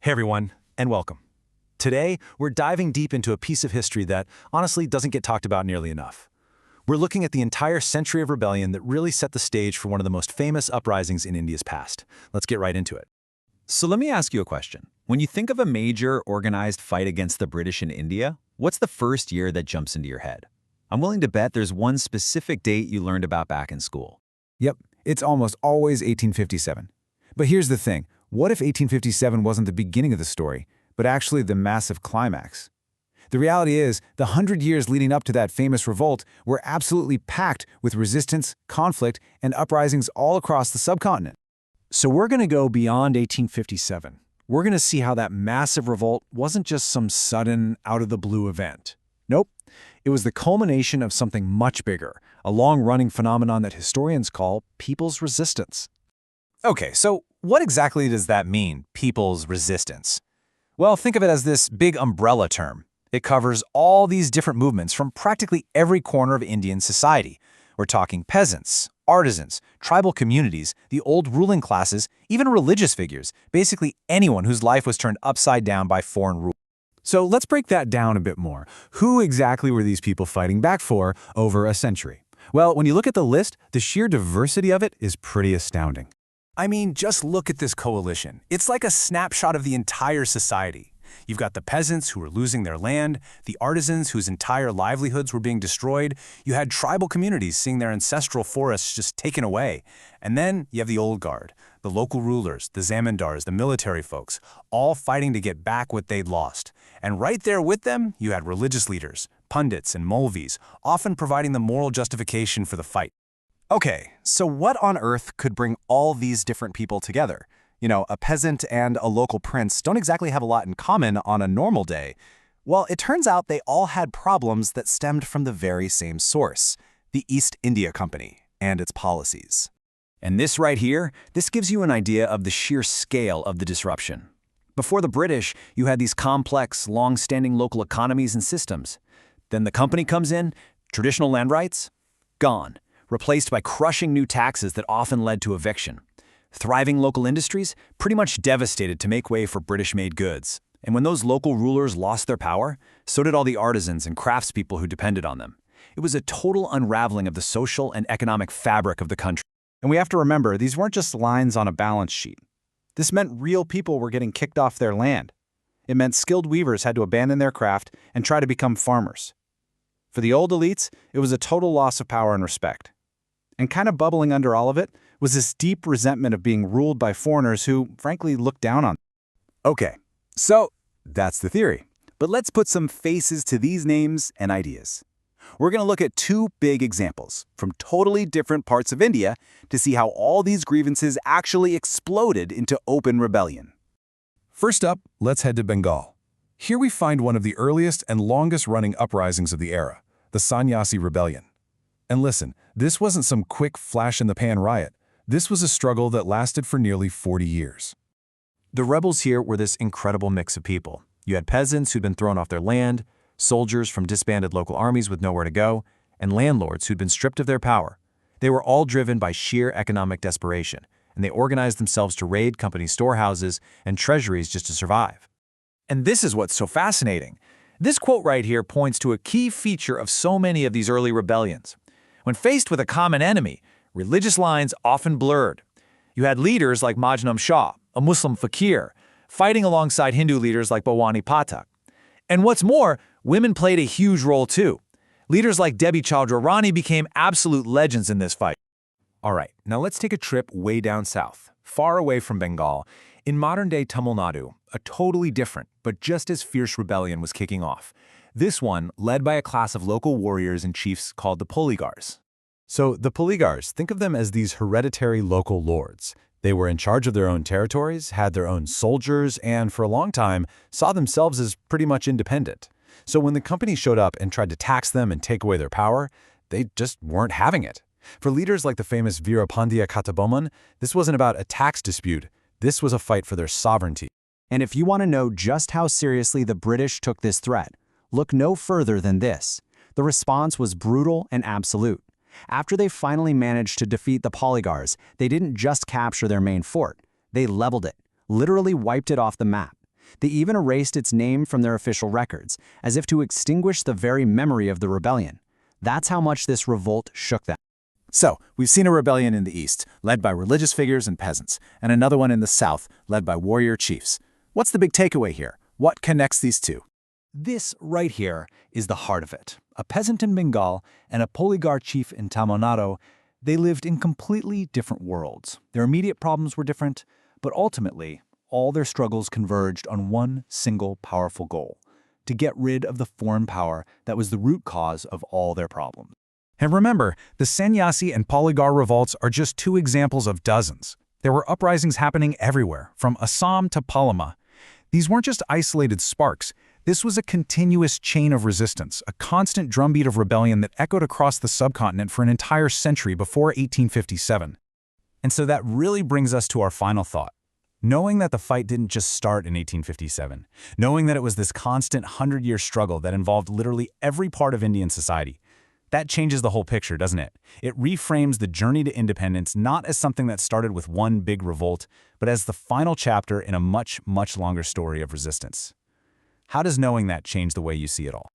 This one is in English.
Hey everyone, and welcome. Today, we're diving deep into a piece of history that, honestly, doesn't get talked about nearly enough. We're looking at the entire century of rebellion that really set the stage for one of the most famous uprisings in India's past. Let's get right into it. So let me ask you a question. When you think of a major organized fight against the British in India, what's the first year that jumps into your head? I'm willing to bet there's one specific date you learned about back in school. Yep, it's almost always 1857. But here's the thing. What if 1857 wasn't the beginning of the story, but actually the massive climax? The reality is, the 100 years leading up to that famous revolt were absolutely packed with resistance, conflict, and uprisings all across the subcontinent. So we're going to go beyond 1857. We're going to see how that massive revolt wasn't just some sudden, out-of-the-blue event. Nope, it was the culmination of something much bigger, a long-running phenomenon that historians call people's resistance. Okay, so what exactly does that mean, people's resistance? Well, think of it as this big umbrella term. It covers all these different movements from practically every corner of Indian society. We're talking peasants, artisans, tribal communities, the old ruling classes, even religious figures, basically anyone whose life was turned upside down by foreign rule. So let's break that down a bit more. Who exactly were these people fighting back for over a century? Well, when you look at the list, the sheer diversity of it is pretty astounding. I mean, just look at this coalition. It's like a snapshot of the entire society. You've got the peasants who were losing their land, the artisans whose entire livelihoods were being destroyed. You had tribal communities seeing their ancestral forests just taken away. And then you have the old guard, the local rulers, the zamindars, the military folks, all fighting to get back what they'd lost. And right there with them, you had religious leaders, pundits and Maulvis, often providing the moral justification for the fight. Okay, so what on earth could bring all these different people together? You know, a peasant and a local prince don't exactly have a lot in common on a normal day. Well, it turns out they all had problems that stemmed from the very same source, the East India Company and its policies. And this right here, this gives you an idea of the sheer scale of the disruption. Before the British, you had these complex, long-standing local economies and systems. Then the company comes in, traditional land rights, gone, replaced by crushing new taxes that often led to eviction. Thriving local industries pretty much devastated to make way for British-made goods. And when those local rulers lost their power, so did all the artisans and craftspeople who depended on them. It was a total unraveling of the social and economic fabric of the country. And we have to remember, these weren't just lines on a balance sheet. This meant real people were getting kicked off their land. It meant skilled weavers had to abandon their craft and try to become farmers. For the old elites, it was a total loss of power and respect. And kind of bubbling under all of it was this deep resentment of being ruled by foreigners who, frankly, looked down on them. Okay, so that's the theory. But let's put some faces to these names and ideas. We're going to look at two big examples from totally different parts of India to see how all these grievances actually exploded into open rebellion. First up, let's head to Bengal. Here we find one of the earliest and longest-running uprisings of the era, the Sanyasi Rebellion. And listen, this wasn't some quick flash-in-the-pan riot. This was a struggle that lasted for nearly 40 years. The rebels here were this incredible mix of people. You had peasants who'd been thrown off their land, soldiers from disbanded local armies with nowhere to go, and landlords who'd been stripped of their power. They were all driven by sheer economic desperation, and they organized themselves to raid company storehouses and treasuries just to survive. And this is what's so fascinating. This quote right here points to a key feature of so many of these early rebellions. When faced with a common enemy, religious lines often blurred. You had leaders like Majnum Shah, a Muslim fakir, fighting alongside Hindu leaders like Bhawani Pathak. And what's more, women played a huge role too. Leaders like Debi Chandra Rani became absolute legends in this fight. All right, now let's take a trip way down south, far away from Bengal. In modern-day Tamil Nadu, a totally different but just as fierce rebellion was kicking off. This one led by a class of local warriors and chiefs called the Poligars. So the Poligars, think of them as these hereditary local lords. They were in charge of their own territories, had their own soldiers, and for a long time saw themselves as pretty much independent. So when the company showed up and tried to tax them and take away their power, they just weren't having it. For leaders like the famous Veerapandiya Kattabomman, this wasn't about a tax dispute. This was a fight for their sovereignty. And if you want to know just how seriously the British took this threat, look no further than this. The response was brutal and absolute. After they finally managed to defeat the Poligars, they didn't just capture their main fort. They leveled it, literally wiped it off the map. They even erased its name from their official records, as if to extinguish the very memory of the rebellion. That's how much this revolt shook them. So, we've seen a rebellion in the east, led by religious figures and peasants, and another one in the south, led by warrior chiefs. What's the big takeaway here? What connects these two? This right here is the heart of it. A peasant in Bengal and a Poligar chief in Tamil Nadu, they lived in completely different worlds. Their immediate problems were different, but ultimately, all their struggles converged on one single powerful goal: to get rid of the foreign power that was the root cause of all their problems. And remember, the Sanyasi and Poligar Revolts are just two examples of dozens. There were uprisings happening everywhere, from Assam to Palama. These weren't just isolated sparks. This was a continuous chain of resistance, a constant drumbeat of rebellion that echoed across the subcontinent for an entire century before 1857. And so that really brings us to our final thought. Knowing that the fight didn't just start in 1857, knowing that it was this constant 100-year struggle that involved literally every part of Indian society, that changes the whole picture, doesn't it? It reframes the journey to independence not as something that started with one big revolt, but as the final chapter in a much, much longer story of resistance. How does knowing that change the way you see it all?